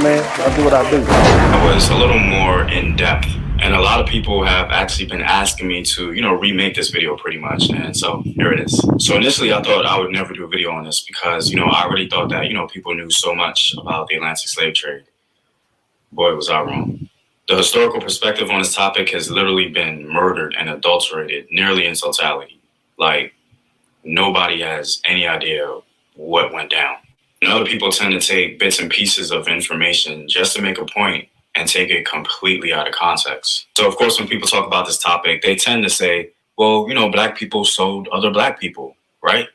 man. I do what I do. It was a little more in depth. And a lot of people have actually been asking me to, remake this video pretty much. And so here it is. So initially I thought I would never do a video on this because, I already thought that, people knew so much about the Atlantic slave trade. Boy, was I wrong. The historical perspective on this topic has literally been murdered and adulterated nearly in totality. Like, nobody has any idea what went down. And other people tend to take bits and pieces of information just to make a point and take it completely out of context. So, of course, when people talk about this topic, they tend to say, well, black people sold other black people, right?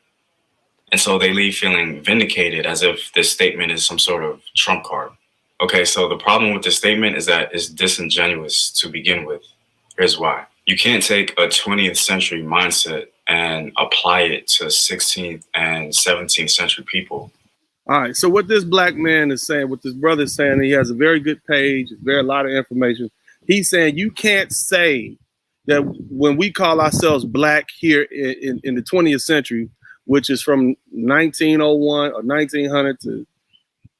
And so they leave feeling vindicated as if this statement is some sort of trump card. Okay, so the problem with this statement is that it's disingenuous to begin with. Here's why. You can't take a 20th century mindset and apply it to 16th and 17th century people. All right, so what this black man is saying, what this brother is saying, he has a very good page, a lot of information. He's saying you can't say that when we call ourselves black here in the 20th century, which is from 1901 or 1900 to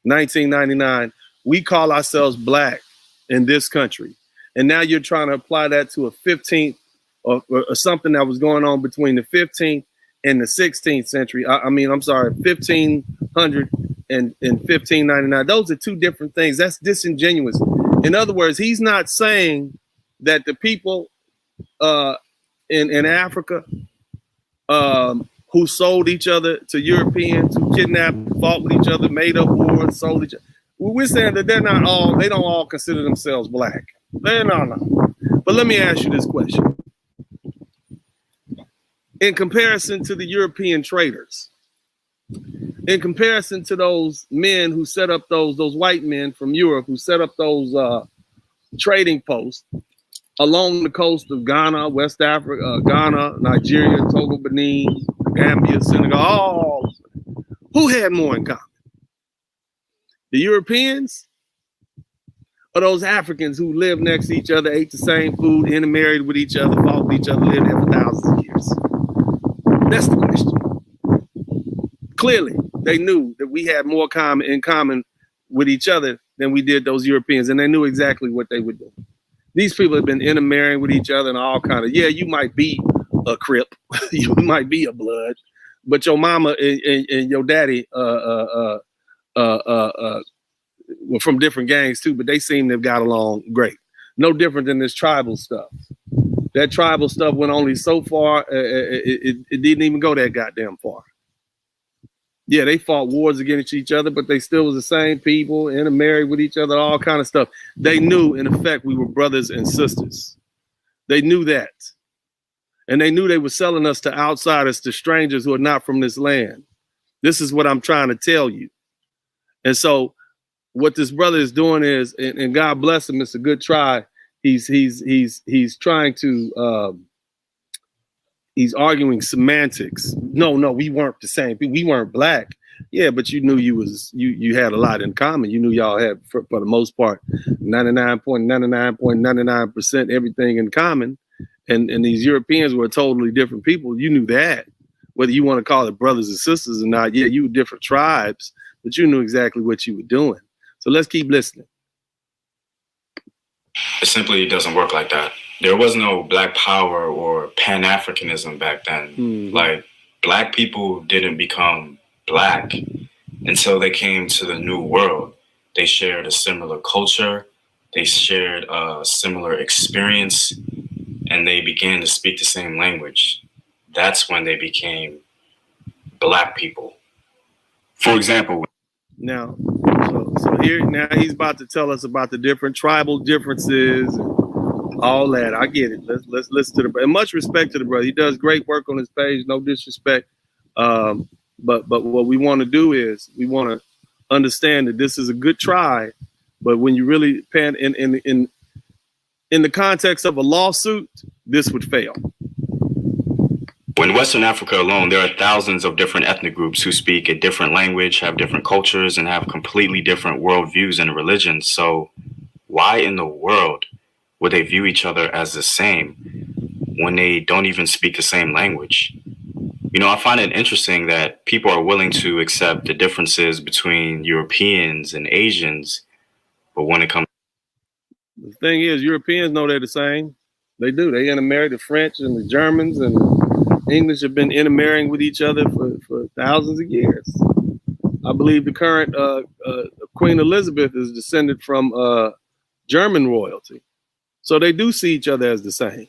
1999, we call ourselves black in this country. And now you're trying to apply that to a 15th or something that was going on between the 15th and the 16th century. I'm sorry, 1500 and 1599. Those are two different things. That's disingenuous. In other words, he's not saying that the people in Africa who sold each other to Europeans, who kidnapped, fought with each other, made up wars, sold each other. We're saying that they don't all consider themselves black. No. But let me ask you this question. In comparison to the European traders, in comparison to those men who set up those white men from Europe who set up those trading posts along the coast of Ghana, West Africa, Ghana, Nigeria, Togo, Benin, Gambia, Senegal, who had more in common? The Europeans or those Africans who lived next to each other, ate the same food, intermarried with each other, fought with each other, lived there for thousands of years? That's the question. Clearly, they knew that we had more in common with each other than we did those Europeans, and they knew exactly what they would do. These people have been intermarrying with each other and all kind of, you might be a Crip, you might be a Blood, but your mama and your daddy were from different gangs too, but they seem to have got along great. No different than this tribal stuff. That tribal stuff went only so far, it didn't even go that goddamn far. Yeah, they fought wars against each other, but they still was the same people, intermarried with each other, all kind of stuff. They knew, in effect, we were brothers and sisters. They knew that. And they knew they were selling us to outsiders, to strangers who are not from this land. This is what I'm trying to tell you. And so what this brother is doing is, and God bless him, it's a good try. He's trying to, he's arguing semantics. No, we weren't the same. We weren't black. Yeah, but you knew you had a lot in common. You knew y'all had, for the most part, 99.99.99% everything in common. And these Europeans were totally different people. You knew that. Whether you want to call it brothers and sisters or not, you were different tribes, but you knew exactly what you were doing. So let's keep listening. It simply doesn't work like that. There was no black power or Pan-Africanism back then. Mm-hmm. Like, black people didn't become black until they came to the New World. They shared a similar culture. They shared a similar experience, and they began to speak the same language. That's when they became black people. For example, now he's about to tell us about the different tribal differences and all that. I get it. Let's listen to the brother. And much respect to the brother. He does great work on his page. No disrespect. But what we want to do is we want to understand that this is a good try. But when you really pan in the context of a lawsuit, this would fail. In Western Africa alone, there are thousands of different ethnic groups who speak a different language, have different cultures, and have completely different worldviews and religions. So why in the world would they view each other as the same when they don't even speak the same language? I find it interesting that people are willing to accept the differences between Europeans and Asians, But when it comes, The thing is, Europeans know they're the same. They do. They intermarry. The French and the Germans and English have been intermarrying with each other for thousands of years. I believe the current Queen Elizabeth is descended from German royalty. So they do see each other as the same.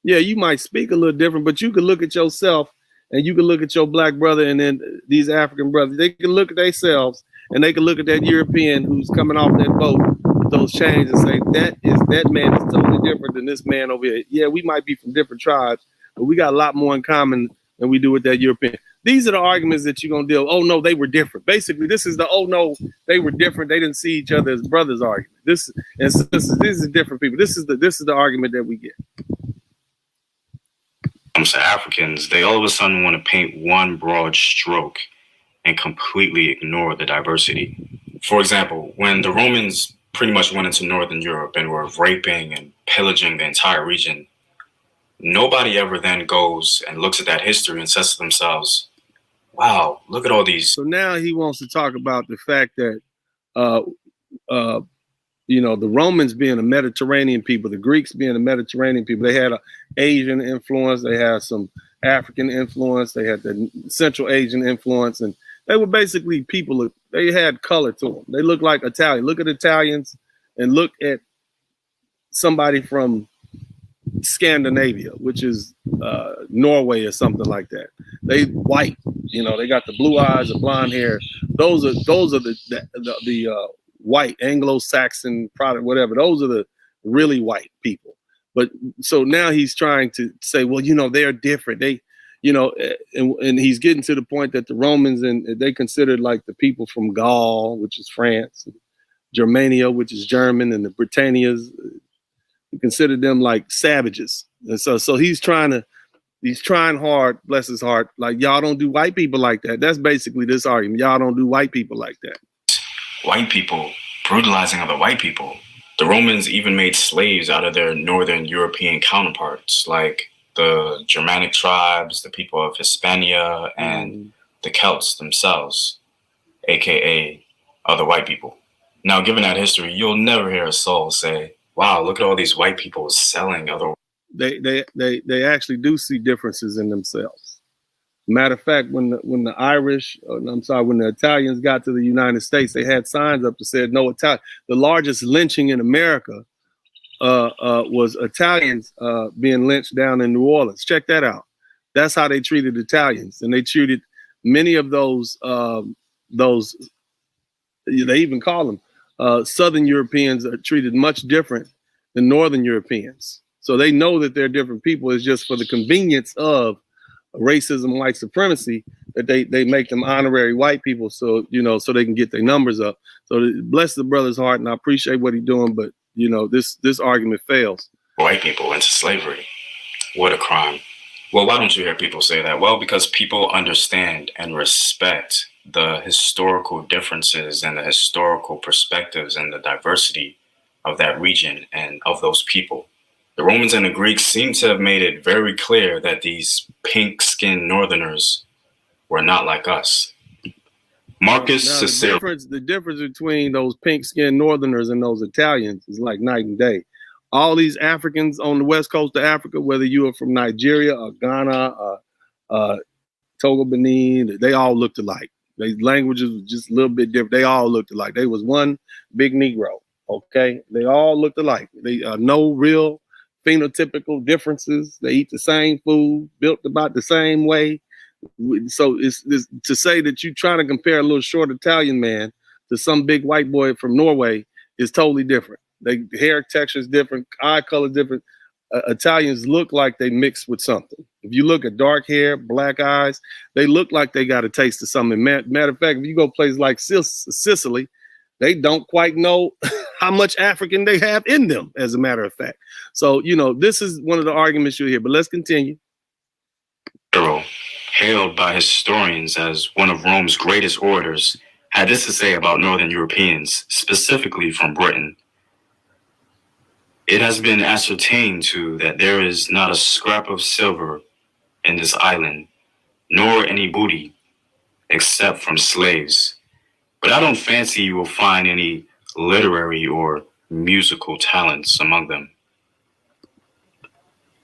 Yeah, you might speak a little different, but you can look at yourself and you can look at your black brother and then these African brothers. They can look at themselves and they can look at that European who's coming off that boat with those chains and say, that man is totally different than this man over here. Yeah, we might be from different tribes, but we got a lot more in common than we do with that European. These are the arguments that you're going to deal. Oh, no, they were different. Basically, this is the, oh, no, they were different. They didn't see each other as brothers argument. This is different people. This is the argument that we get. comes to Africans, they all of a sudden want to paint one broad stroke and completely ignore the diversity. For example, when the Romans pretty much went into Northern Europe and were raping and pillaging the entire region, nobody ever then goes and looks at that history and says to themselves, wow, look at all these. So now he wants to talk about the fact that, the Romans being a Mediterranean people, the Greeks being a Mediterranean people, they had an Asian influence, they had some African influence, they had the Central Asian influence, and they were basically people, they had color to them. They looked like Italian. Look at Italians and look at somebody from Scandinavia, which is Norway or something like that. They white, they got the blue eyes, the blonde hair. Those are the white Anglo-Saxon product, whatever. Those are the really white people. But so now he's trying to say, well, they're different. They, and he's getting to the point that the Romans and they considered like the people from Gaul, which is France, Germania, which is German, and the Britannias. He considered them like savages. And so he's trying hard, bless his heart, like y'all don't do white people like that. That's basically this argument. Y'all don't do white people like that. White people brutalizing other white people. The Romans even made slaves out of their Northern European counterparts, like the Germanic tribes, the people of Hispania, and the Celts themselves, aka other white people. Now, given that history, you'll never hear a soul say, wow, look at all these white people selling other. They actually do see differences in themselves. Matter of fact, when the Italians got to the United States, they had signs up that said no Italian. The largest lynching in America was Italians being lynched down in New Orleans. Check that out. That's how they treated Italians, and they treated many of those. They even call them Southern Europeans are treated much different than Northern Europeans. So they know that they're different people. It's just for the convenience of racism, white supremacy, that they make them honorary white people, so so they can get their numbers up. So bless the brother's heart, and I appreciate what he's doing, but this argument fails. White people into slavery. What a crime. Well, why don't you hear people say that? Well, because people understand and respect the historical differences and the historical perspectives and the diversity of that region and of those people. The Romans and the Greeks seem to have made it very clear that these pink-skinned northerners were not like us. Marcus Cicero. The difference between those pink-skinned northerners and those Italians is like night and day. All these Africans on the west coast of Africa, whether you are from Nigeria or Ghana, Togo, Benin, they all looked alike. Their languages were just a little bit different. They all looked alike. They was one big Negro. Okay, they all looked alike. They no real phenotypical differences. They eat the same food, built about the same way. So it's to say that you try to compare a little short Italian man to some big white boy from Norway is totally different. They hair texture is different, eye color different. Italians look like they mixed with something. If you look at dark hair, black eyes, they look like they got a taste of something. Matter of fact, if you go places like Sicily, they don't quite know how much African they have in them, as a matter of fact. So, this is one of the arguments you'll hear, but let's continue. Hailed by historians as one of Rome's greatest orators, had this to say about Northern Europeans, specifically from Britain. It has been ascertained, too, that there is not a scrap of silver in this island, nor any booty, except from slaves. But I don't fancy you will find any literary or musical talents among them.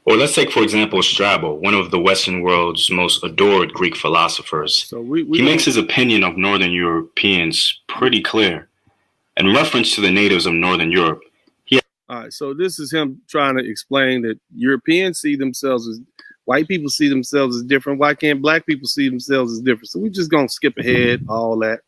Or let's take, for example, Strabo, one of the Western world's most adored Greek philosophers. So he makes his opinion of Northern Europeans pretty clear. In reference to the natives of Northern Europe, all right, so this is him trying to explain that Europeans see themselves as, white people see themselves as different. Why can't black people see themselves as different? So we're just going to skip ahead, all that.